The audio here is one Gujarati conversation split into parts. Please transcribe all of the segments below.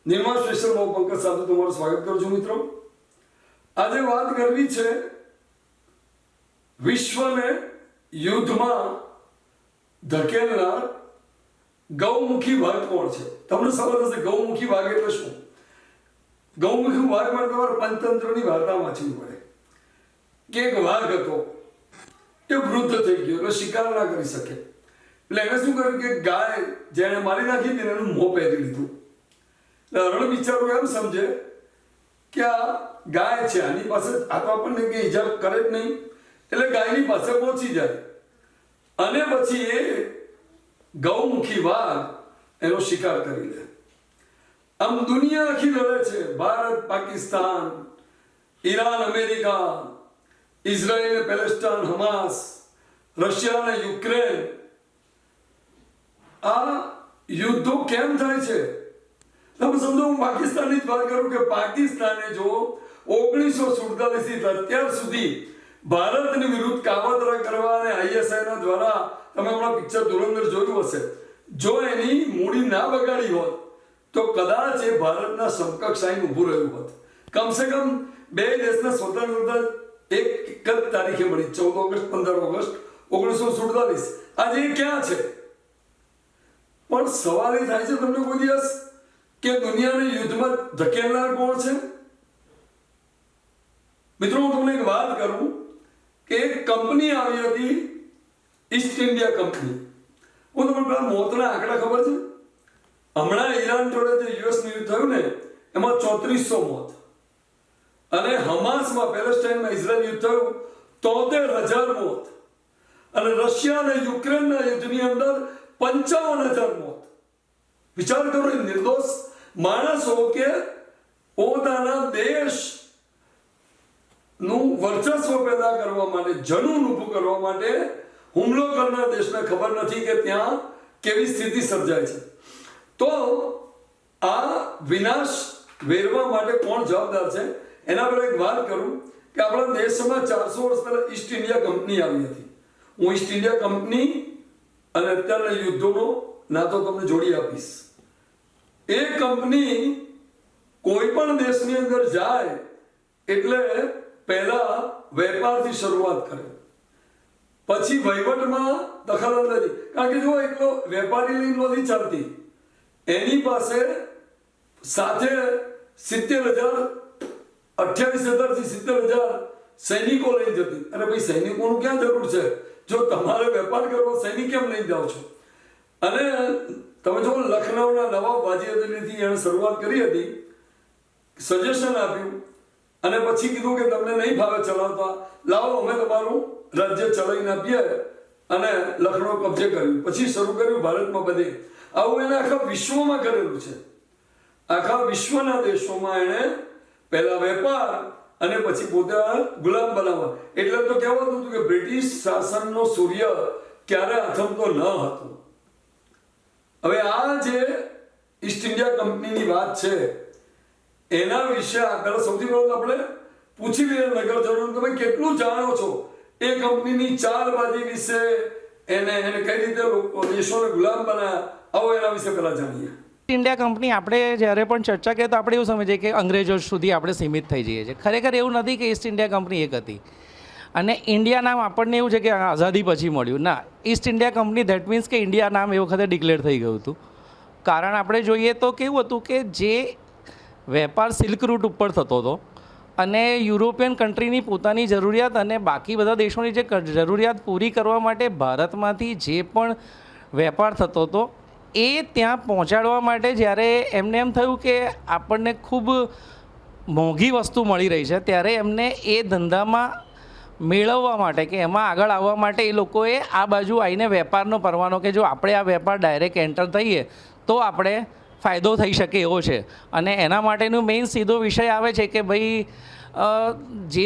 નિર્માણ સ્પેશિયલમાં હું પંકજ સાધુ તમારું સ્વાગત કરું છું મિત્રો. આજે વાત કરવી છે વિશ્વને યુદ્ધમાં ધકેલનાર ગૌમુખી વાઘ કોણ છે. તમને સવાલ થશે ગૌમુખી વાઘ એટલે શું? ગૌમુખી વાઘ માટે તમારે પંચતંત્રની વાર્તા વાંચવી પડે કે એક વાઘ હતો, એ વૃદ્ધ થઈ ગયો, એટલે શિકાર ના કરી શકે. એટલે એને શું કર્યું કે ગાય જેને મારી નાખી હતી એનું મોં પહેરી લીધું. એટલે હરણ બિચારો એમ સમજે કે આ ગાય છે, આની પાસે આ તો આપણને કે ઈજા કરે જ નહીં, એટલે ગાયની પાસે પહોંચી જાય અને પછી એ ગૌમુખી વાઘ એનો શિકાર કરી લે. આમ દુનિયા આખી લડે છે. Bharat, Pakistan, Iran, America, Israel, Palestine, Hamas, Russia અને યુક્રેન. આ યુદ્ધો કેમ થાય છે? તમે સમજો, હું પાકિસ્તાનની જ વાત કરું કે પાકિસ્તાને જો 1947 થી અત્યાર સુધી ભારતની વિરુદ્ધ કાવતરા કરવા અને આઈએસઆઈના દ્વારા, તમે હમણાં પિક્ચર ધુરંધર જોયું હશે, જો એની મૂડી ના બગાડી હોત તો કદાચ એ ભારતના સમકક્ષ આઈને ઊભું રહ્યું હોત. કમસે કમ બે દેશના સ્વતંત્રતા એક જ તારીખે મળી, 14 ઓગસ્ટ 15 ઓગસ્ટ 1947. આજે એ ક્યાં છે? પણ સવાલ એ થાય છે તમને કોઈ દિવસ કે દુનિયાને યુદ્ધમાં ધકેલનાર કોણ છે? મિત્રો, હું તમને એક વાત કરું કે એક કંપની આવી હતી, ઈસ્ટ ઇન્ડિયા કંપની. હું તમને પેલા મોતના આંકડા ખબર છે? હમણાં ઈરાન જોડે જે યુએસનું યુદ્ધ થયું ને એમાં 3400 મોત, અને હમાસમાં પેલેસ્ટાઇનમાં ઇઝરાયલ યુદ્ધ થયું 73000 મોત, અને રશિયા અને યુક્રેનના યુદ્ધની અંદર 55000 મોત. વિચાર કરો, એ નિર્દોષ માણસો કે પોતાના દેશ નું વર્ચસ્વ પેદા કરવા માટે, જનૂન ઊભું કરવા માટે હુમલો કરનાર દેશને ખબર નથી કે ત્યાં કેવી સ્થિતિ સર્જાય છે. તો આ વિનાશ વેરવા માટે કોણ જવાબદાર છે એના પર એક વાત કરું કે આપણા દેશમાં 400 વર્ષ પહેલા ઈસ્ટ ઇન્ડિયા કંપની આવી હતી. હું ઈસ્ટ ઇન્ડિયા કંપની અને અત્યારના યુદ્ધોનો નાતો તમને જોડી આપીશ. એ કંપની કોઈ પણ દેશની અંદર જાય એટલે પહેલા વેપારથી શરૂઆત કરે, પછી વહીવટમાં દખલઅંદાજી. કારણ કે જો એકલો વેપારી લઈને નથી ચાલતી, એની પાસે સાથે 70,000 28,000 થી 70,000 સૈનિકો લઈ જતી. અને ભાઈ સૈનિકોનું ક્યાં જરૂર છે? જો તમારે વેપાર કરવો, સૈનિક કેમ લઈ જાઓ છો? અને તમે જો લખનૌના નવાબ વાજી અદલીથી એણે શરૂઆત કરી હતી, સજેશન આપ્યું અને પછી કીધું કે તમને નહીં ફાવે ચલાવતા, લાવો અમે તમારું રાજ્ય ચલાવીને આપીએ, અને લખનૌ કબજે કર્યું. પછી શરૂ કર્યું ભારતમાં બધે. આવું એને આખા વિશ્વમાં કરેલું છે. આખા વિશ્વના દેશોમાં એણે પહેલા વેપાર અને પછી પોતે ગુલામ બનાવવા. એટલે તો કહેવાતું હતું કે બ્રિટિશ શાસનનો સૂર્ય ક્યારે આથમતો ન હતો. હવે આ જે ઈસ્ટ ઇન્ડિયા કંપનીની વાત છે એના વિશે પહેલા સૌથી પહેલા આપણે પૂછી લઈએ નગરજનોને, તમે કેટલું જાણો છો એ કંપનીની ચાલબાજી વિશે, એને કઈ રીતે દેશોને ગુલામ બનાવ્યા? આવો એના વિશે પહેલા જાણીએ. ઇન્ડિયા કંપની આપણે જ્યારે પણ ચર્ચા કરીએ તો આપણે એવું સમજીએ કે અંગ્રેજો સુધી આપણે સીમિત થઈ જઈએ છીએ. ખરેખર એવું નથી કે ઈસ્ટ ઇન્ડિયા કંપની એક હતી અને ઇન્ડિયા નામ આપણને એવું છે કે આઝાદી પછી મળ્યું. ના, East India company that means કે ઇન્ડિયા નામ એ વખતે ડિક્લેર થઈ ગયું હતું. કારણ આપણે જોઈએ તો કેવું હતું કે જે વેપાર સિલ્ક રૂટ ઉપર થતો હતો અને યુરોપિયન કન્ટ્રીની પોતાની જરૂરિયાત અને બાકી બધા દેશોની જે જરૂરિયાત પૂરી કરવા માટે ભારતમાંથી જે પણ વેપાર થતો હતો એ ત્યાં પહોંચાડવા માટે જ્યારે એમને એમ થયું કે આપણને ખૂબ મોંઘી વસ્તુ મળી રહી છે, ત્યારે એમને એ ધંધામાં મેળવવા માટે કે એમાં આગળ આવવા માટે એ લોકોએ આ બાજુ આવીને વેપારનો પરવાનો, કે જો આપણે આ વેપાર ડાયરેક્ટ એન્ટર થઈએ તો આપણે ફાયદો થઈ શકે એવો છે. અને એના માટેનું મેઇન સીધો વિષય આવે છે કે ભાઈ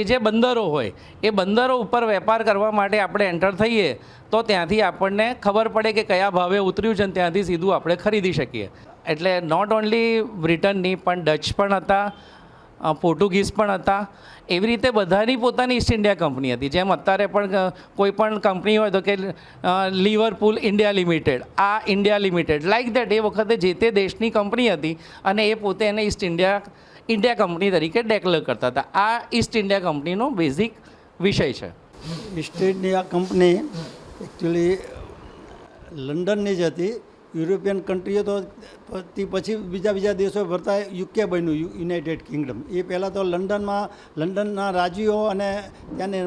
જે બંદરો હોય એ બંદરો ઉપર વેપાર કરવા માટે આપણે એન્ટર થઈએ તો ત્યાંથી આપણને ખબર પડે કે કયા ભાવે ઉતર્યું છે અને ત્યાંથી સીધું આપણે ખરીદી શકીએ. એટલે નોટ ઓન્લી બ્રિટનની પણ ડચ પણ હતા, પોર્ટુગીઝ પણ હતા. એવી રીતે બધાની પોતાની ઈસ્ટ ઇન્ડિયા કંપની હતી. જેમ અત્યારે પણ કોઈ પણ કંપની હોય તો કે લિવરપૂલ ઇન્ડિયા લિમિટેડ, આ ઇન્ડિયા લિમિટેડ, લાઈક દેટ એ વખતે જે તે દેશની કંપની હતી અને એ પોતે એને ઈસ્ટ ઇન્ડિયા કંપની તરીકે ડેક્લેર કરતા હતા. આ ઈસ્ટ ઇન્ડિયા કંપનીનો બેઝિક વિષય છે. ઈસ્ટ ઇન્ડિયા કંપની એકચ્યુઅલી લંડનની જ હતી. યુરોપિયન કન્ટ્રીઓ તો પછી બીજા દેશો ભરતા યુકે બન્યું, યુનાઇટેડ કિંગડમ. એ પહેલાં તો લંડનના રાજ્યો અને ત્યાંની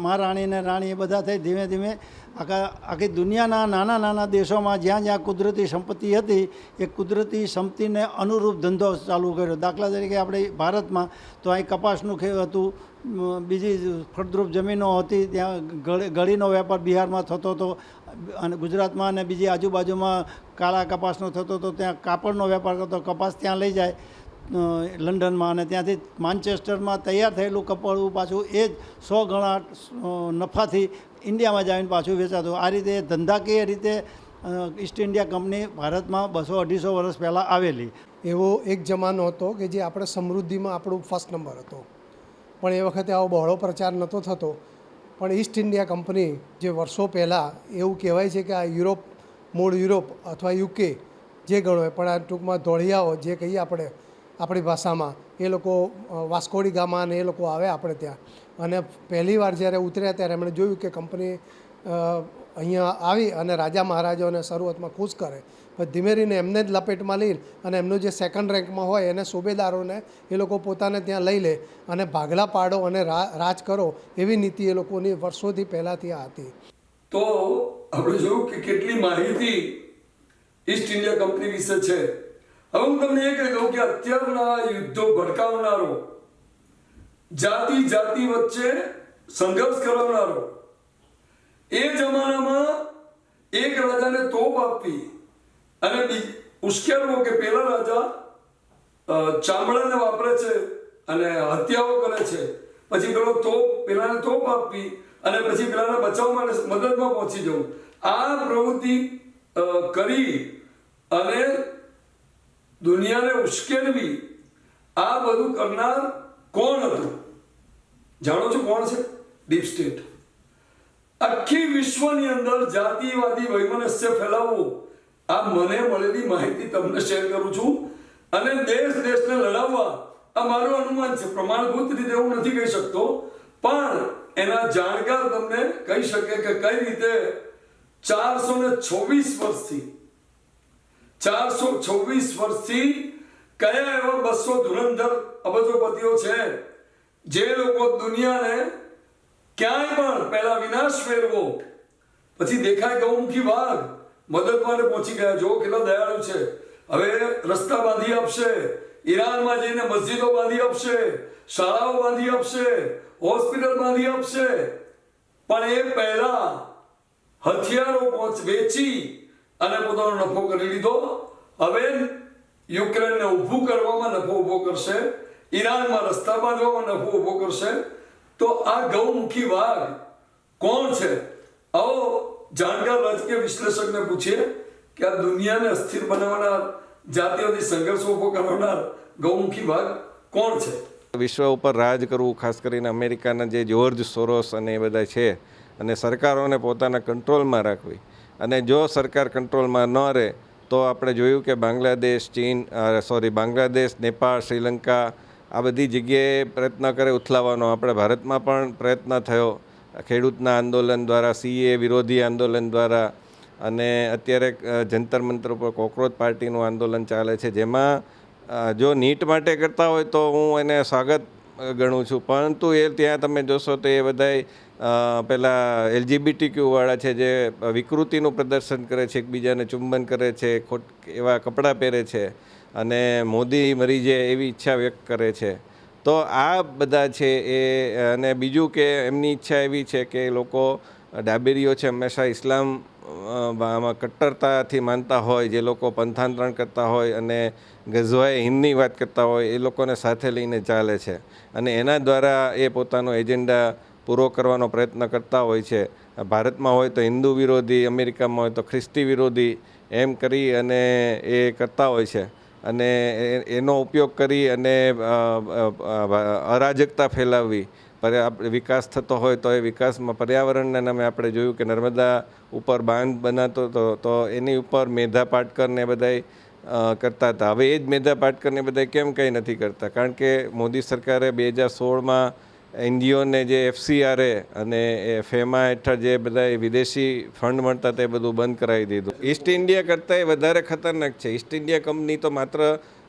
મહારાણી અને રાણી એ બધા થઈ ધીમે ધીમે આખી દુનિયાના નાના દેશોમાં જ્યાં કુદરતી સંપત્તિ હતી એ કુદરતી સંપત્તિને અનુરૂપ ધંધો ચાલુ કર્યો. દાખલા તરીકે આપણે ભારતમાં તો અહીં કપાસનું હતું, બીજી ફળદ્રુપ જમીનો હતી, ત્યાં ગળીનો વેપાર બિહારમાં થતો હતો અને ગુજરાતમાં અને બીજી આજુબાજુમાં કાળા કપાસનો થતો હતો. ત્યાં કાપડનો વેપાર કરતો, કપાસ ત્યાં લઈ જાય લંડનમાં અને ત્યાંથી માન્ચેસ્ટરમાં તૈયાર થયેલું કપડું પાછું એ જ 100 ગણા નફાથી ઇન્ડિયામાં જઈને પાછું વેચાતું. આ રીતે ધંધાકીય રીતે ઈસ્ટ ઇન્ડિયા કંપની ભારતમાં 200-250 વર્ષ પહેલાં આવેલી. એવો એક જમાનો હતો કે જે આપણે સમૃદ્ધિમાં આપણું ફર્સ્ટ નંબર હતો, પણ એ વખતે આવો બહોળો પ્રચાર નહોતો થતો. પણ ઈસ્ટ ઇન્ડિયા કંપની જે વર્ષો પહેલાં એવું કહેવાય છે કે આ મૂળ યુરોપ અથવા યુકે જે ગણો પણ આ ટૂંકમાં ધોળિયાઓ જે કહીએ આપણે આપણી ભાષામાં, એ લોકો વાસ્કોડી ગામા અને એ લોકો આવે આપણે ત્યાં. અને પહેલીવાર જ્યારે ઉતર્યા ત્યારે એમણે જોયું કે કંપની અહીંયા આવી અને રાજા મહારાજાઓને શરૂઆતમાં ખુશ કરે, પણ ધીમે રહીને એમને જ લપેટમાં લઈ અને એમનું જે સેકન્ડ રેન્કમાં હોય એને સુબેદારોને એ લોકો પોતાને ત્યાં લઈ લે અને ભાગલા પાડો અને રાજ કરો એવી નીતિ એ લોકોની વર્ષોથી પહેલાંથી આ હતી. તો આપણે જોયું કે કેટલી માહિતી ઈસ્ટ ઇન્ડિયા કંપની વિશે છે. હવે હું તમને એ કહી દઉં કે અત્યારના યુદ્ધો ભડકાવનારો, જાતિ વચ્ચે સંઘર્ષ કરાવનારો, એ જમાનામાં એક રાજાને તોપ આપવી અને ઉશ્કેરવો કે પેલા રાજા ચામડાને વાપરે છે અને હત્યાઓ કરે છે, પછી પેલાને તોપ આપવી અને પછી પેલાને બચાવમાં મદદમાં પહોંચી જવું, આ પ્રવૃત્તિ કરી અને દુનિયાને ઉશ્કેરવી, આ બધું કરનાર કોણ હતું? જાણો છો કોણ છે? Deep state. આખી વિશ્વની અંદર જાતિવાદી વૈમનસ્ય ફેલાવવું, આ મને મળેલી માહિતી તમને શેર કરું છું. અને દેશને લડાવવા, આ મારું અનુમાન છે, પ્રમાણભૂત રીતે હું નથી કહી શકતો, પણ એના જાણકાર તમને કહી શકે કે કઈ રીતે 426 વર્ષથી કયા એવા 200 ધુરંધર અબજોપતિઓ છે જે લોકો દુનિયાને ક્યાંય પણ પહેલા વિનાશ મેળવો, પછી દેખાય ગૌમુખી વાઘ, મદદ માટે પહોંચી ગયા. જો કેટલા દયાળુ છે. હવે રસ્તા બાંધી આપશે, ઈરાનમાં જઈને મસ્જિદો બાંધી આપશે, શાળાઓ બાંધી આપશે, હોસ્પિટલ બાંધી આપશે, પણ એ પહેલા હથિયારો વેચી અને પોતાનો નફો કરી લીધો. હવે યુક્રેનને ઊભું કરવામાં નફો ઊભો કરશે, ઈરાનમાં રસ્તા બાંધવામાં નફો ઊભો કરશે. તો આ ગૌમુખી વાઘ કોણ છે? આવો જાણકાર રાજકીય વિશ્લેષકને પૂછીએ કે આ દુનિયાને અસ્થિર બનાવનાર, જાતિવાદી સંઘર્ષ ઊભો કરનાર ગૌમુખી વાઘ કોણ છે? વિશ્વ ઉપર રાજ કરવું, ખાસ કરીને અમેરિકાના જે જ્યોર્જ સોરોસ અને એ બધા છે, અને સરકારોને પોતાના કંટ્રોલમાં રાખવી. અને જો સરકાર કંટ્રોલમાં ન રહે તો આપણે જોયું કે બાંગ્લાદેશ, નેપાળ, શ્રીલંકા આ બધી જગ્યાએ પ્રયત્ન કરે ઉથલાવવાનો. આપણે ભારતમાં પણ પ્રયત્ન થયો ખેડૂતના આંદોલન દ્વારા, CA વિરોધી આંદોલન દ્વારા, અને અત્યારે જંતર મંતર ઉપર કોકરોચ પાર્ટીનું આંદોલન ચાલે છે, જેમાં જો નીટ માટે કરતા હોય તો હું એને સ્વાગત ગણું છું, પરંતુ એ ત્યાં તમે જોશો તો એ બધાય પેલા LGBTQ વાળા છે જે વિકૃતિનું પ્રદર્શન કરે છે, એકબીજાને ચુંબન કરે છે, એવા કપડાં પહેરે છે અને મોદી મરી જાય એવી ઈચ્છા વ્યક્ત કરે છે. તો આ બધા છે એ. અને બીજું કે એમની ઈચ્છા એવી છે કે લોકો ડાબેરીઓ છે હંમેશા ઇસ્લામ કટ્ટરતાથી માનતા હોય, જે લોકો પંથાંતરણ કરતા હોય અને ગઝવાએ હિંદની વાત કરતા હોય, એ લોકોને સાથે લઈને ચાલે છે અને એના દ્વારા એ પોતાનો એજન્ડા પૂરો કરવાનો પ્રયત્ન કરતા હોય છે. ભારતમાં હોય તો હિન્દુ વિરોધી, અમેરિકામાં હોય તો ખ્રિસ્તી વિરોધી, એમ કરી અને એ કરતા હોય છે. અને એનો ઉપયોગ કરી અને અરાજકતા ફેલાવવી. વિકાસ થતો હોય તો એ વિકાસમાં પર્યાવરણના નામે આપણે જોયું કે નર્મદા ઉપર બાંધ બનાતો હતો તો એની ઉપર મેધા પાટકરને બધાય કરતા હતા. હવે એ જ મેધા પાટકરને બધા કેમ કંઈ નથી કરતા? કારણ કે મોદી સરકારે 2016માં એનજીઓને જે FCRA અને ફેમા હેઠળ જે બધા વિદેશી ફંડ મળતા તે બધું બંધ કરાવી દીધું. ઈસ્ટ ઇન્ડિયા કરતાં એ વધારે ખતરનાક છે. ઈસ્ટ ઇન્ડિયા કંપની તો માત્ર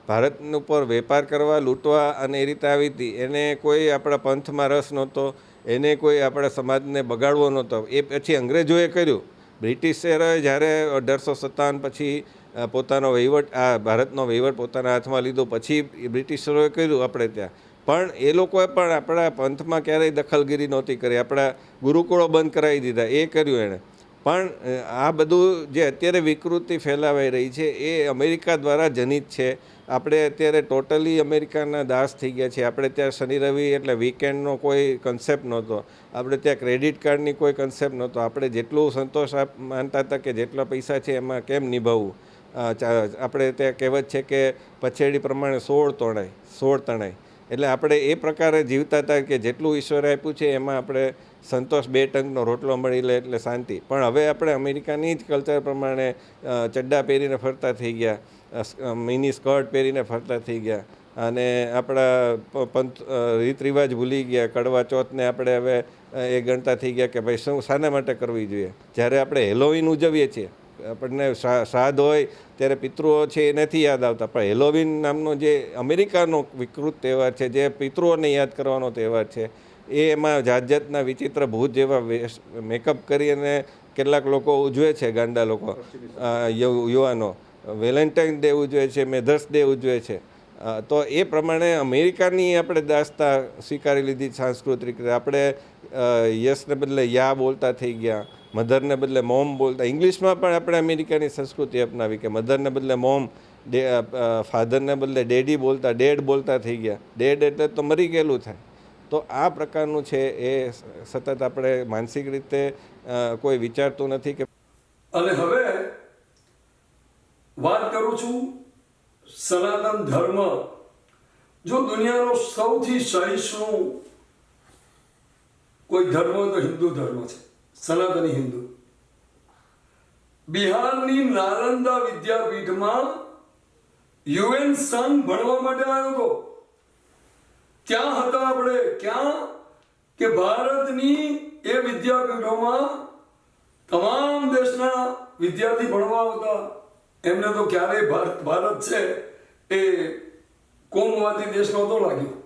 ભારત ઉપર વેપાર કરવા, લૂંટવા અને એ રીતે આવી હતી. એને કોઈ આપણા પંથમાં રસ નહોતો, એને કોઈ આપણા સમાજને બગાડવો નહોતો. એ પછી અંગ્રેજોએ કર્યું. બ્રિટિશરોએ જ્યારે 1857 પછી પોતાનો વહીવટ ભારતનો વહીવટ પોતાના હાથમાં લીધો પછી બ્રિટિશરોએ કર્યું આપણે ત્યાં. પણ એ લોકોએ પણ આપણા પંથમાં ક્યારેય દખલગીરી નહોતી કરી. આપણા ગુરુકુળો બંધ કરાવી દીધા, એ કર્યું એણે. પણ આ બધું જે અત્યારે વિકૃતિ ફેલાવાઈ રહી છે એ અમેરિકા દ્વારા જનિત છે. આપણે અત્યારે ટોટલી અમેરિકાના દાસ થઈ ગયા છીએ. આપણે ત્યાં શનિ રવિ એટલે વીકેન્ડનો કોઈ કન્સેપ્ટ નહોતો. આપણે ત્યાં ક્રેડિટ કાર્ડની કોઈ કન્સેપ્ટ નહોતો. આપણે જેટલું સંતોષ માનતા હતા કે જેટલા પૈસા છે એમાં કેમ નિભાવવું. આપણે ત્યાં કહેવત છે કે પછેડી પ્રમાણે 16 તણાય. એટલે આપણે એ પ્રકારે જીવતા હતા કે જેટલું ઈશ્વરે આપ્યું છે એમાં આપણે સંતોષ, 2 ટંકનો રોટલો મળી લે એટલે શાંતિ. પણ હવે આપણે અમેરિકાની જ કલ્ચર પ્રમાણે ચડ્ડા પહેરીને ફરતા થઈ ગયા, મિની સ્કર્ટ પહેરીને ફરતા થઈ ગયા અને આપણા પંથ રીત રિવાજ ભૂલી ગયા. કડવા ચોથને આપણે હવે એ ગણતા થઈ ગયા કે ભાઈ શું શાના માટે કરવી જોઈએ. જ્યારે આપણે હેલોવીન ઉજવીએ છીએ, આપણને શ્રાદ્ધ હોય ત્યારે પિતૃઓ છે એ નથી યાદ આવતા, પણ હેલોવીન નામનો જે અમેરિકાનો વિકૃત તહેવાર છે, જે પિતૃઓને યાદ કરવાનો તહેવાર છે, એમાં જાત જાતના વિચિત્ર ભૂત જેવા મેકઅપ કરી અને કેટલાક લોકો ઉજવે છે, ગાંડા લોકો, યુવાનો વેલેન્ટાઇન ડે ઉજવે છે, મધર્સ ડે ઉજવે છે. તો એ પ્રમાણે અમેરિકાની આપણે દાસતા સ્વીકારી લીધી સાંસ્કૃતિક રીતે. આપણે યસને બદલે યા બોલતા થઈ ગયા, મધરને બદલે મોમ બોલતા. ઇંગ્લિશમાં પણ આપણે અમેરિકાની સંસ્કૃતિ અપનાવી કે મધરને બદલે મોમ, ફાધરને બદલે ડેડી બોલતા, ડેડ બોલતા થઈ ગયા. ડેડ એટલે તો મરી ગયેલું થાય. તો આ પ્રકારનું છે એ સતત આપણે માનસિક રીતે કોઈ વિચારતું નથી કે. અને હવે વાત કરું છું સનાતન ધર્મ. જો દુનિયાનો સૌથી સહિષ્ણુ કોઈ ધર્મ હોય તો હિન્દુ ધર્મ છે, સનાતની હિન્દુ. બિહારની નાલંદા વિદ્યાપીઠમાં UN સંઘ ભણવા માટે આવ્યો હતો. ત્યાં હતા આપણે. ક્યાં કે ભારતની એ વિદ્યાપીઠોમાં તમામ દેશના વિદ્યાર્થી ભણવા આવતા. એમને તો ક્યારેય ભારત છે એ કોમવાદી દેશ નહોતો લાગ્યો,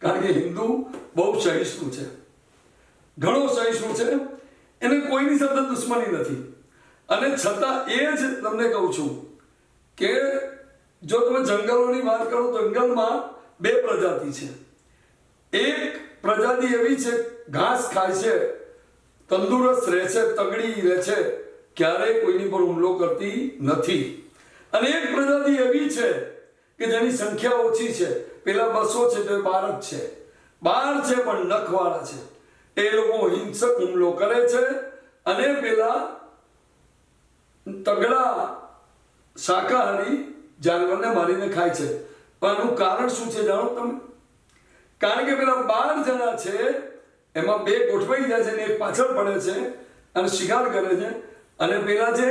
કારણ કે હિન્દુ બહુ સહિષ્ણુ છે, ઘણો સહિષ્ણુ છે. એને કોઈની સાથે દુશ્મની નથી. અને છતાં એ જ તમને કહું છું કે જો તમે જંગલોની વાત કરો તો જંગલમાં 2 પ્રજાતિ છે. એક પ્રજાતિ એવી છે ઘાસ ખાય છે, તંદુરસ્ત રહે છે, તગડી રહે છે, ક્યારેય કોઈની પર હુમલો કરતી નથી. અને એક પ્રજાતિ એવી છે કે જેની સંખ્યા ઓછી છે. પેલા 200 છે તો 12 જ છે, 12 છે પણ નખવાળા છે. એ લોકો હિંસક હુમલો કરે છે અને પેલા તગડા શાકાહારી જાનવરને મારીને ખાય છે. પણ આનું કારણ શું છે જાણો તમે? કારણ કે પેલા 12 જણા છે એમાં 2 ગોઠવાઈ જાય છે ને એક પાછળ પડે છે અને શિકાર કરે છે. અને પેલા જે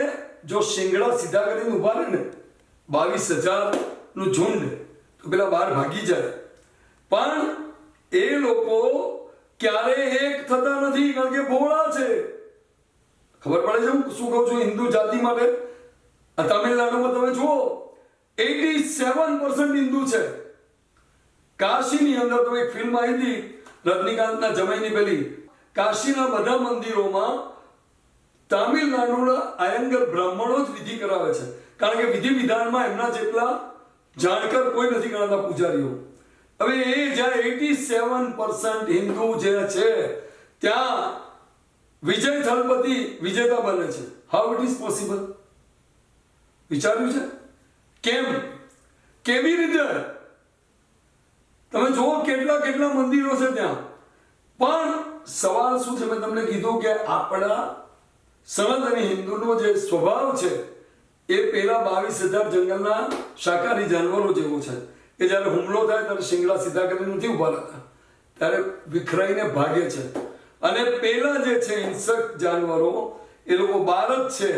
જો શિંગડા સીધા કરીને ઉભા રહે ને 22,000 નું ઝુંડ, તો પેલા 12 ભાગી જાય. પણ એ લોકો ક્યારે એક થતા નથી, કારણ કે ભોળા છે. ખબર પડે છે હું શું કહું છું? હિન્દુ જાતિ માટે તમિલનાડુમાં તમે જુઓ 87% હિન્દુ છે. કાશીની અંદર તો એક ફિલ્મ આવી હતી રજનીકાંતના જમાઈની પેલી, કાશીના બધા મંદિરોમાં તામિલનાડુના આયંગર બ્રાહ્મણો જ વિધિ કરાવે છે, કારણ કે વિધિ વિધાનમાં એમના જેટલા જાણકાર કોઈ નથી ગણાતા પૂજારીઓ. હવે એ જ્યાં 87% હિન્દુ જે છે ત્યાં વિજય થલપતિ વિજેતા બને છે. How it is possible? વિચાર્યું છે? કેમ? કેવી રીતે? તમે જુઓ કેટલા મંદિરો છે ત્યાં. પણ સવાલ શું છે? મેં તમને કીધું કે આપણા સનાતની હિન્દુનો જે સ્વભાવ છે એ પેલા 22,000 જંગલના શાકાહારી જાનવરો જેવો છે કે જ્યારે હુમલો થાય ત્યારે શિંગડા સીધા કરીને નથી ઉભા રહેતા, ત્યારે વિખરાઈને ભાગે છે. અને પેલા જે છે હિંસક જાનવરો એ લોકો બાર જ છે,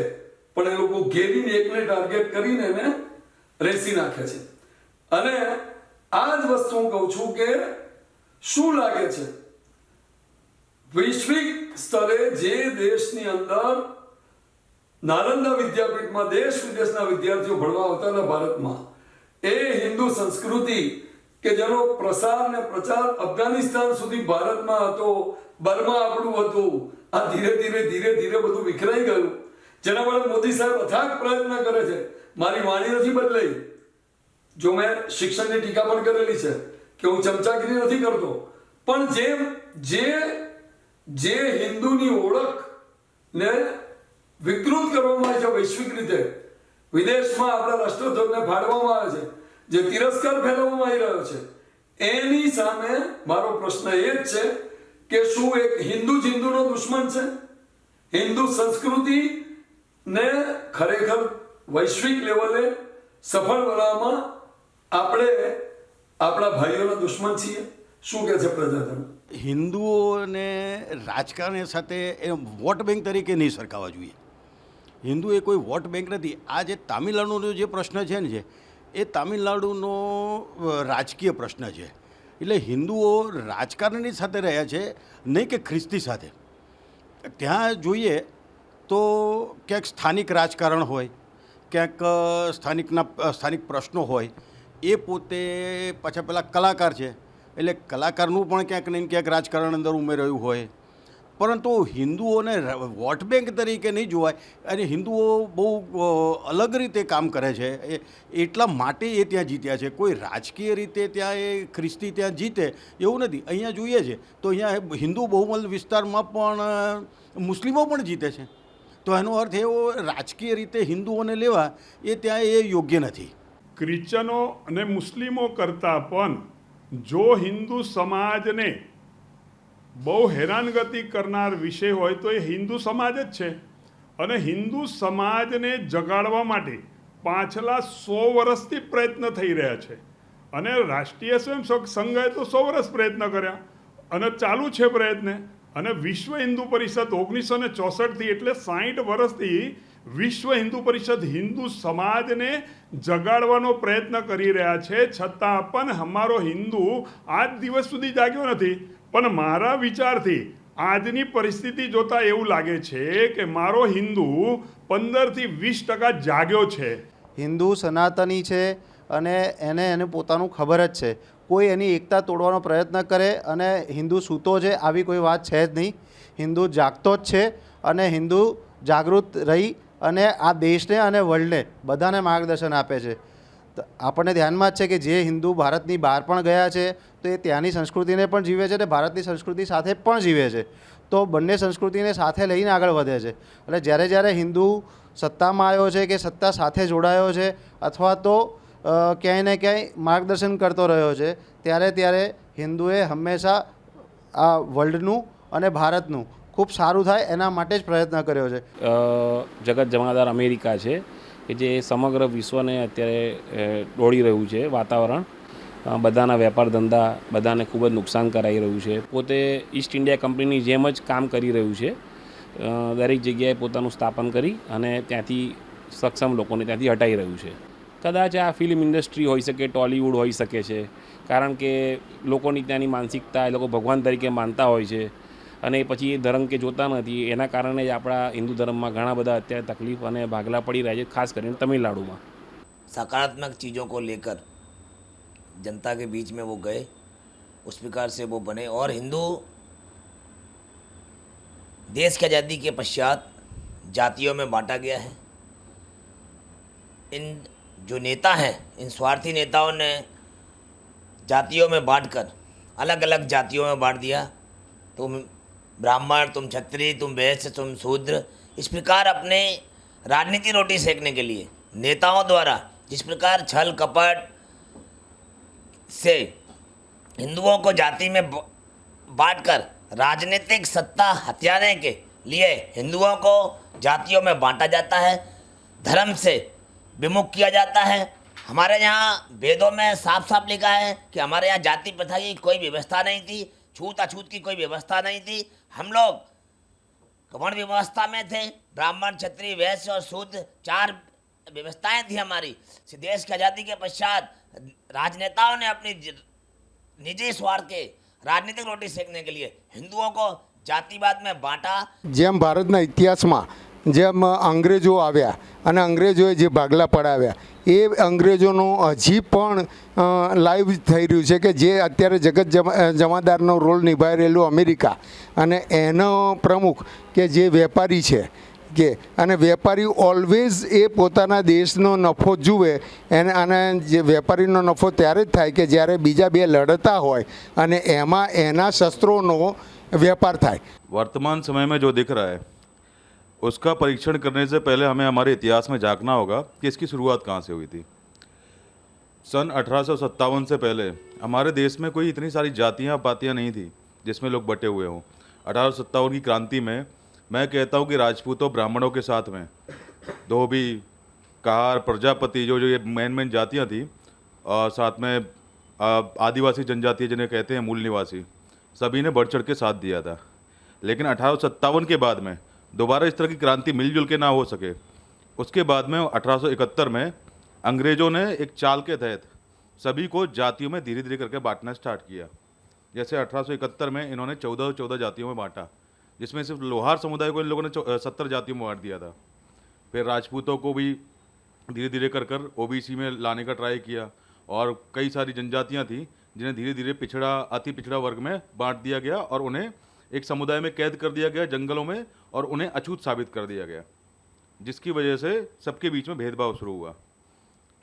પણ એ લોકો ઘેરીને એકને ટાર્ગેટ કરીને એને રેસી નાખે છે. અને આ જ વસ્તુ હું કહું છું કે શું લાગે છે વૈશ્વિક સ્તરે જે દેશની અંદર નાલંદા વિદ્યાપીઠમાં દેશ વિદેશના વિદ્યાર્થીઓ ભણવા આવતા હતા ભારતમાં, એ હિન્દુ સંસ્કૃતિ કે જેનો પ્રસાર ને પ્રચાર અફઘાનિસ્તાન સુધી ભારતમાં હતો, બર્મા આપણું હતું, આ ધીરે ધીરે બધું વિખરાઈ ગયું. જેના માટે મોદી સાહેબ અથાગ પ્રયત્ન કરે છે. મારી વાણી નથી બદલાઈ. જો મેં શિક્ષણની ટીકા પણ કરેલી છે કે હું ચમચાગીરી નથી કરતો, પણ જે હિન્દુની ઓળખ ને વિકૃત કરવામાં આવે છે વૈશ્વિક રીતે, વિદેશમાં આપણા રાષ્ટ્રધ્વજને ફાડવામાં આવે છે, જે તિરસ્કાર ફેલાવવામાં આવી રહ્યો છે, એની સામે મારો પ્રશ્ન એ જ છે કે શું એક હિન્દુ જ હિન્દુનો દુશ્મન છે? હિન્દુ સંસ્કૃતિ ને ખરેખર વૈશ્વિક લેવલે સફળ બનાવવામાં આપણે આપણા ભાઈઓના દુશ્મન છીએ? શું કહે છે પ્રજાજનો? હિન્દુઓને રાજકારણ સાથે એ વોટ બેંક તરીકે નહીં સરખાવવા જોઈએ. હિન્દુ એ કોઈ વોટ બેંક નથી. આ જે તામિલનાડુનો જે પ્રશ્ન છે ને એ તામિલનાડુનો રાજકીય પ્રશ્ન છે. એટલે હિન્દુઓ રાજકારણની સાથે રહ્યા છે, નહીં કે ખ્રિસ્તી સાથે. ત્યાં જોઈએ તો ક્યાંક સ્થાનિક રાજકારણ હોય, ક્યાંક સ્થાનિક પ્રશ્નો હોય. એ પોતે પાછા પેલા કલાકાર છે, એટલે કલાકારનું પણ ક્યાંક ને ક્યાંક રાજકારણ અંદર ઉમેરાયું હોય. પરંતુ હિન્દુઓને વોટ બેંક તરીકે નહીં જોવાય. અને હિન્દુઓ બહુ અલગ રીતે કામ કરે છે, એટલા માટે એ ત્યાં જીત્યા છે. કોઈ રાજકીય રીતે ત્યાં એ ખ્રિસ્તી ત્યાં જીતે એવું નથી. અહીંયા જોઈએ છે તો અહીંયા હિન્દુ બહુમત વિસ્તારમાં પણ મુસ્લિમો પણ જીતે છે. તો એનો અર્થ એવો રાજકીય રીતે હિન્દુઓને લેવા એ ત્યાં એ યોગ્ય નથી. ક્રિશ્ચનો અને મુસ્લિમો કરતાં પણ જો હિન્દુ સમાજને બહુ હેરાનગતિ કરનાર વિષય હોય તો એ હિન્દુ સમાજ જ છે. અને હિન્દુ સમાજને જગાડવા માટે પાછલા 100 વર્ષથી પ્રયત્ન થઈ રહ્યા છે. અને રાષ્ટ્રીય સ્વયંસેવક સંઘે તો 100 વર્ષ પ્રયત્ન કર્યા અને ચાલુ છે પ્રયત્ન. અને વિશ્વ હિન્દુ પરિષદ 1964થી એટલે 60 વર્ષથી વિશ્વ હિન્દુ પરિષદ હિન્દુ સમાજને જગાડવાનો પ્રયત્ન કરી રહ્યા છે. છતાં પણ અમારો હિન્દુ આજ દિવસ સુધી જાગ્યો નથી. પણ મારા વિચારથી આજની પરિસ્થિતિ જોતાં એવું લાગે છે કે મારો હિન્દુ 15થી 20% જાગ્યો છે. હિન્દુ સનાતની છે અને એને પોતાનું ખબર જ છે. કોઈ એની એકતા તોડવાનો પ્રયત્ન કરે અને હિન્દુ સૂતો છે આવી કોઈ વાત છે જ નહીં. હિન્દુ જાગતો જ છે અને હિન્દુ જાગૃત રહી અને આ દેશને અને વર્લ્ડને બધાને માર્ગદર્શન આપે છે. આપણને ધ્યાનમાં જ છે કે જે હિન્દુ ભારતની બહાર પણ ગયા છે તો એ ત્યાંની સંસ્કૃતિને પણ જીવે છે અને ભારતની સંસ્કૃતિ સાથે પણ જીવે છે. તો બંને સંસ્કૃતિને સાથે લઈને આગળ વધે છે. એટલે જ્યારે હિન્દુ સત્તામાં આવ્યો છે કે સત્તા સાથે જોડાયો છે અથવા તો ક્યાંય ને ક્યાંય માર્ગદર્શન કરતો રહ્યો છે, ત્યારે હિન્દુએ હંમેશા આ વર્લ્ડનું અને ભારતનું ખૂબ સારું થાય એના માટે જ પ્રયત્ન કર્યો છે. જગત જમાદાર અમેરિકા છે કે જે સમગ્ર વિશ્વને અત્યારે દોડી રહ્યું છે. વાતાવરણ બધાના વેપાર ધંધા બધાને ખૂબ જ નુકસાન કરાવી રહ્યું છે. પોતે ઈસ્ટ ઇન્ડિયા કંપનીની જેમ જ કામ કરી રહ્યું છે. દરેક જગ્યાએ પોતાનું સ્થાપન કરી અને ત્યાંથી સક્ષમ લોકોને ત્યાંથી હટાવી રહ્યું છે. કદાચ આ ફિલ્મ ઇન્ડસ્ટ્રી હોઈ શકે, ટોલિવૂડ હોઈ શકે છે, કારણ કે લોકોની ત્યાંની માનસિકતા એ લોકો ભગવાન તરીકે માનતા હોય છે અને પછી એ ધર્મ કે જોતા નથી. એના કારણે જ આપણા હિન્દુ ધર્મમાં ઘણા બધા અત્યારે તકલીફ અને ભાગલા પડી રહ્યા છે, ખાસ કરીને તમિલનાडु में. सकारात्मक चीज़ों को लेकर जनता के बीच में वो गए, उस प्रकार से वो बने. और हिंदू देश की आज़ादी के पश्चात जातियों में बांटा गया है. इन जो नेता हैं, इन स्वार्थी नेताओं ने जातियों में बांटकर अलग अलग जातियों में बांट दिया. तुम ब्राह्मण, तुम क्षत्रिय, तुम वैश्य, तुम शूद्र, इस प्रकार अपने राजनीति रोटी सेकने के लिए नेताओं द्वारा जिस प्रकार छल कपट से हिंदुओं को जाति में बांटकर राजनीतिक सत्ता हथियाने के लिए हिंदुओं को जातियों में बांटा जाता है. धर्म से विमुख किया जाता है। हमारे यहाँ वेदों में साफ साफ लिखा है कि हमारे यहाँ जाति प्रथा की कोई व्यवस्था नहीं थी, छूत अछूत की कोई व्यवस्था नहीं थी। हम लोग वर्ण व्यवस्था में थे, ब्राह्मण क्षत्रिय वैश्य और शूद्र 4 व्यवस्थाएं थी हमारी। देश की आज़ादी के पश्चात राजनेताओं ने अपनी निजी स्वार्थ के राजनीतिक रोटी सेकने के लिए हिंदुओं को जातिवाद में बांटा। જેમ ભારતના ઇતિહાસમાં જેમ અંગ્રેજો આવ્યા અને અંગ્રેજોએ જે ભાગલા પડાવ્યા એ અંગ્રેજોનું હજી પણ લાઈવ થઈ રહ્યું છે કે જે અત્યારે જગત જમાદારનો રોલ નિભાવી રહેલું અમેરિકા અને એનો પ્રમુખ કે જે વેપારી છે કે અને વેપારી ઓલવેઝ એ પોતાના દેશનો નફો જુએ અને જે વેપારીનો નફો ત્યારે જ થાય કે જ્યારે બીજા બે લડતા હોય અને એમાં એના શસ્ત્રોનો व्यापार था। वर्तमान समय में जो दिख रहा है उसका परीक्षण करने से पहले हमें हमारे इतिहास में झांकना होगा कि इसकी शुरुआत कहाँ से हुई थी। सन 1857 से पहले हमारे देश में कोई इतनी सारी जातियाँ पातियाँ नहीं थी जिसमें लोग बटे हुए हों। 1857 की क्रांति में मैं कहता हूँ कि राजपूतों ब्राह्मणों के साथ में धोबी, कहार, प्रजापति जो ये मेन जातियाँ थी और साथ में आदिवासी जनजाति जिन्हें कहते हैं मूल निवासी, सभी ने बढ़ चढ़ के साथ दिया था। लेकिन 1857 के बाद में दोबारा इस तरह की क्रांति मिलजुल के ना हो सके, उसके बाद में 1871 में अंग्रेज़ों ने एक चाल के तहत सभी को जातियों में धीरे धीरे करके बांटना स्टार्ट किया। जैसे 1871 में इन्होंने 14 जातियों में बांटा, जिसमें सिर्फ लोहार समुदाय को इन लोगों ने 70 जातियों में बांट दिया था। फिर राजपूतों को भी धीरे धीरे कर ओबीसी में लाने का ट्राई किया और कई सारी जनजातियाँ थी जिन्हें धीरे धीरे पिछड़ा, अति पिछड़ा वर्ग में बांट दिया गया और उन्हें एक समुदाय में कैद कर दिया गया जंगलों में और उन्हें अछूत साबित कर दिया गया, जिसकी वजह से सबके बीच में भेदभाव शुरू हुआ।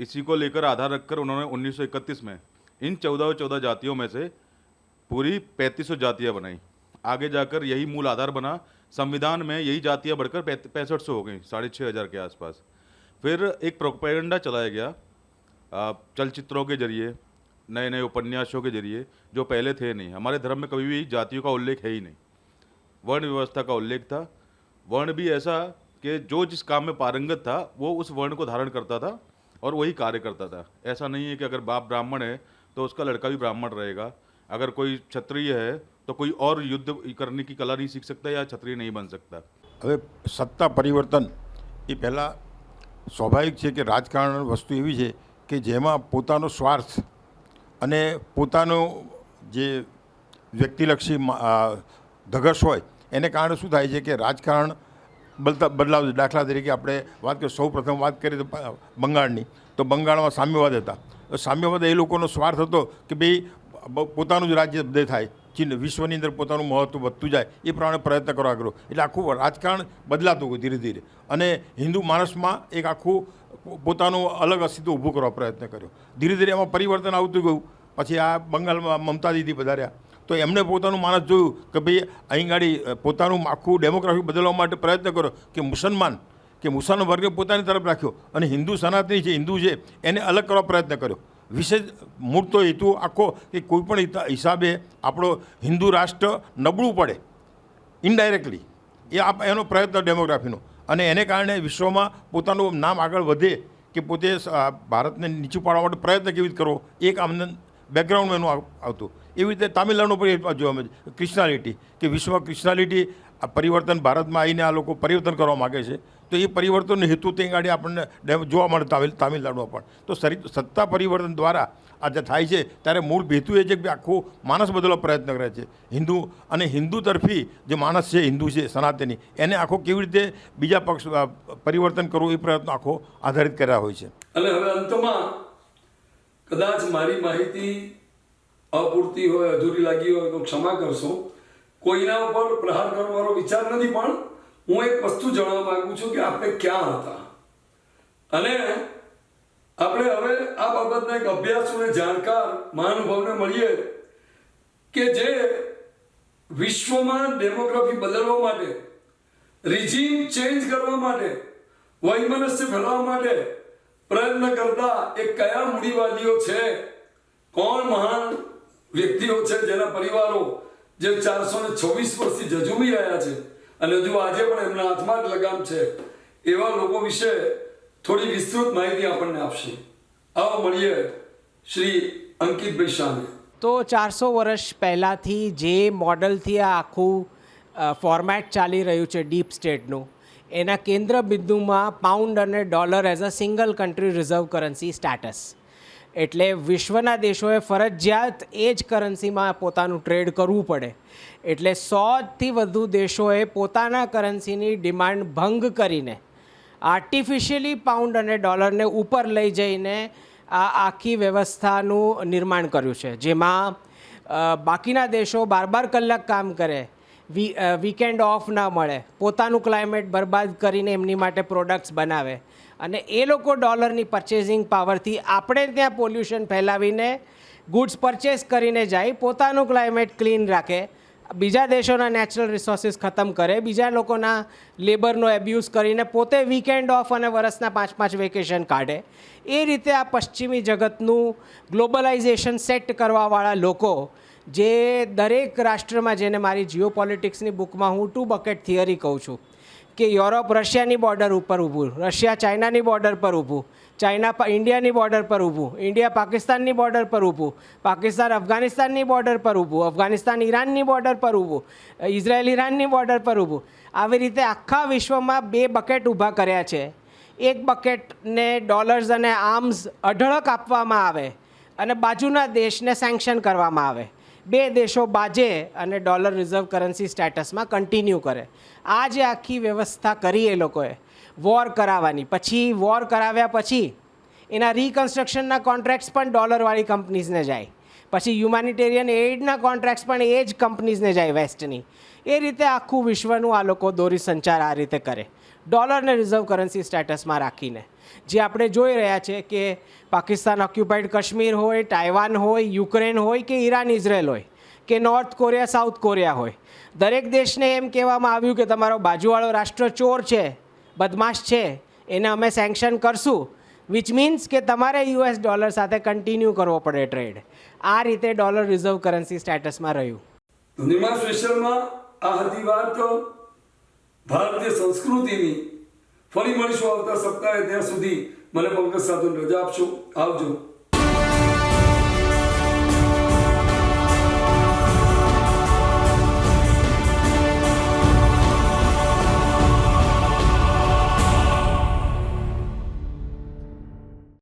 इसी को लेकर आधार रखकर उन्होंने 1931 में इन 14 जातियों में से पूरी 3500 जातियाँ बनाई। आगे जाकर यही मूल आधार बना, संविधान में यही जातियाँ बढ़कर 6500 हो गई, 6500 के आसपास। फिर एक प्रोपेगेंडा चलाया गया चलचित्रों के जरिए, नए नए उपन्यासों के जरिए, जो पहले थे नहीं। हमारे धर्म में कभी भी जातियों का उल्लेख है ही नहीं, वर्ण व्यवस्था का उल्लेख था। वर्ण भी ऐसा कि जो जिस काम में पारंगत था वो उस वर्ण को धारण करता था और वही कार्य करता था। ऐसा नहीं है कि अगर बाप ब्राह्मण है तो उसका लड़का भी ब्राह्मण रहेगा, अगर कोई क्षत्रिय है तो कोई और युद्ध करने की कला नहीं सीख सकता या क्षत्रिय नहीं बन सकता। હવે સત્તા પરિવર્તન એ પહેલાં સ્વાભાવિક છે કે રાજકારણ વસ્તુ એવી છે કે જેમાં પોતાનો સ્વાર્થ અને પોતાનો જે વ્યક્તિલક્ષી ધગશ હોય એને કારણે શું થાય છે કે રાજકારણ બદલાવ છે। દાખલા તરીકે આપણે વાત કરીએ, સૌ પ્રથમ વાત કરીએ તો બંગાળની, તો બંગાળમાં સામ્યવાદ હતા। સામ્યવાદ એ લોકોનો સ્વાર્થ હતો કે ભાઈ પોતાનું જ રાજ્ય બધે થાય, ચીન વિશ્વની અંદર પોતાનું મહત્વ વધતું જાય એ પ્રમાણે પ્રયત્ન કરવા કર્યો। એટલે આખું રાજકારણ બદલાતું ગયું ધીરે ધીરે અને હિન્દુ માણસમાં એક આખું પોતાનું અલગ અસ્તિત્વ ઊભું કરવા પ્રયત્ન કર્યો। ધીરે ધીરે એમાં પરિવર્તન આવતું ગયું। પછી આ બંગાળમાં મમતા દીદી પધાર્યા તો એમણે પોતાનું માણસ જોયું કે ભાઈ અહીં ગાડી પોતાનું આખું ડેમોગ્રાફી બદલવા માટે પ્રયત્ન કર્યો કે મુસલમાન વર્ગે પોતાની તરફ રાખ્યો અને હિન્દુ સનાતની છે, હિન્દુ છે એને અલગ કરવા પ્રયત્ન કર્યો। વિશેષ મૂળ તો હેતુ આખો કે કોઈપણ હિસાબે આપણો હિન્દુ રાષ્ટ્ર નબળું પડે ઇનડાયરેક્ટલી એનો પ્રયત્ન ડેમોગ્રાફીનો અને એને કારણે વિશ્વમાં પોતાનું નામ આગળ વધે કે પોતે ભારતને નીચું પાડવા માટે પ્રયત્ન કેવી રીતે કરવો એક આમને બેકગ્રાઉન્ડમાં એનું આવતું। એવી રીતે તામિલનાડુનો પણ જોવા મળે ક્રિશ્નાલિટી કે વિશ્વમાં ક્રિશ્નાલિટી આ પરિવર્તન ભારતમાં આવીને આ લોકો પરિવર્તન કરવા માગે છે તો એ પરિવર્તનનો હેતુ તે ગાડી આપણને જોવા મળે તામિલનાડુમાં પણ। તો સત્તા પરિવર્તન દ્વારા આ જે થાય છે ત્યારે મૂળ હેતુ એ છે કે આખું માણસ બદલવા પ્રયત્ન કરે છે હિન્દુ અને હિન્દુ તરફી જે માણસ છે હિન્દુ છે સનાતની એને આખો કેવી રીતે બીજા પક્ષ પરિવર્તન કરવું એ પ્રયત્ન આખો આધારિત કર્યા હોય છે। અને હવે અંતમાં કદાચ મારી માહિતી અપૂરતી હોય, અધૂરી લાગી હોય તો ક્ષમા કરશો। કોઈના ઉપર પ્રહાર કરવાનો વિચાર નથી, પણ હું એક વસ્તુ જણાવવા માંગુ છું કે આપણે ક્યાં હતા અને આપણે હવે આ બાબતના એક અભ્યાસુ અને જાણકાર મહાનુભાવને મળીએ કે જે વિશ્વમાં ડેમોગ્રાફી બદલવા માટે, રિજીમ ચેન્જ કરવા માટે, વૈમનસ્ય ફેલાવવા માટે પ્રયત્ન કરતા એ કયા મૂડીવાદીઓ છે, કોણ મહાન વ્યક્તિઓ છે જેના પરિવારો જે 426 વર્ષથી જજુમી રહ્યા છે અને હજુ આજે પણ એમના હાથમાં જ લગામ છે, એવા લોકો વિશે થોડી વિસ્તૃત માહિતી આપણને આપશે. આવો મળીએ શ્રી અંકિતભાઈ શાહને. તો 400 વર્ષ પહેલાંથી જે મોડલથી આ આખું ફોર્મેટ ચાલી રહ્યું છે ડીપ સ્ટેટનું, એના કેન્દ્ર બિંદુમાં પાઉન્ડ અને dollar as a single country reserve currency status. એટલે વિશ્વના દેશોએ ફરજિયાત એ જ કરન્સીમાં પોતાનું ટ્રેડ કરવું પડે. એટલે 100થી વધુ દેશોએ પોતાના કરન્સીની ડિમાન્ડ ભંગ કરીને આર્ટિફિશિયલી પાઉન્ડ અને ડોલરને ઉપર લઈ જઈને આ આખી વ્યવસ્થાનું નિર્માણ કર્યું છે, જેમાં બાકીના દેશો 12 કલાક કામ કરે, વીકેન્ડ ઓફ ના મળે, પોતાનું ક્લાઇમેટ બરબાદ કરીને એમની માટે પ્રોડક્ટ્સ બનાવે, અને એ લોકો ડોલરની પરચેઝિંગ પાવરથી આપણે ત્યાં પોલ્યુશન ફેલાવીને ગુડ્સ પરચેસ કરીને જાય, પોતાનું ક્લાઇમેટ ક્લીન રાખે, બીજા દેશોના નેચરલ રિસોર્સિસ ખતમ કરે, બીજા લોકોના લેબરનો એબ્યુઝ કરીને પોતે વીકેન્ડ ઓફ અને વર્ષના 5-5 વેકેશન કાઢે. એ રીતે આ પશ્ચિમી જગતનું ગ્લોબલાઇઝેશન સેટ કરવાવાળા લોકો, જે દરેક રાષ્ટ્રમાં, જેને મારી જીઓપોલિટિક્સની બુકમાં હું 2 બકેટ થિયરી કહું છું, કે યુરોપ રશિયાની બોર્ડર ઉપર ઊભું, રશિયા ચાઇનાની બોર્ડર પર ઊભું, ચાઇના ઇન્ડિયાની બોર્ડર પર ઊભું, ઇન્ડિયા પાકિસ્તાનની બોર્ડર પર ઊભું, પાકિસ્તાન અફઘાનિસ્તાનની બોર્ડર પર ઊભું, અફઘાનિસ્તાન ઈરાનની બોર્ડર પર ઊભું, ઇઝરાયલ ઈરાનની બોર્ડર પર ઊભું. આવી રીતે આખા વિશ્વમાં 2 બકેટ ઊભા કર્યા છે. એક બકેટને ડોલર્સ અને આર્મ્સ અઢળક આપવામાં આવે અને બાજુના દેશને સેન્કશન કરવામાં આવે. 2 દેશો બાજે અને ડોલર રિઝર્વ કરન્સી સ્ટેટસમાં કન્ટિન્યુ કરે. આ જે આખી વ્યવસ્થા કરી એ લોકોએ વોર કરાવવાની, પછી વોર કરાવ્યા પછી એના રિકન્સ્ટ્રક્શનના કોન્ટ્રાક્ટ્સ પણ ડોલરવાળી કંપનીઝને જાય, પછી હ્યુમેનિટેરિયન એઇડના કોન્ટ્રાક્ટ્સ પણ એ જ કંપનીઝને જાય વેસ્ટની. એ રીતે આખું વિશ્વનું આ લોકો દોરી સંચાર આ રીતે કરે, ડોલરને રિઝર્વ કરન્સી સ્ટેટસમાં રાખીને. જે આપણે જોઈ રહ્યા છે કે પાકિસ્તાન ઓક્યુપાઈડ કાશ્મીર હોય, તાઇવાન હોય, યુક્રેન હોય કે ઈરાન ઇઝરાયલ હોય કે નોર્થ કોરિયા સાઉથ કોરિયા હોય, દરેક દેશને એમ કહેવામાં આવ્યું કે તમારો બાજુવાળો રાષ્ટ્ર ચોર છે, બદમાશ છે, એને અમે સેન્કશન કરશું, વિચ મીન્સ કે તમારે US ડોલર સાથે કન્ટિન્યુ કરવો પડે ટ્રેડ. આ રીતે ડોલર રિઝર્વ કરન્સી સ્ટેટસમાં રહ્યું. નિર્માણ સ્પેશિયલમાં આ હતી વાત ભારતીય સંસ્કૃતિની. ફરી મળીશું આવતા સપ્તાહે. ત્યાં સુધી મને પંકજ સાધુ રજા આપશો. આવજો.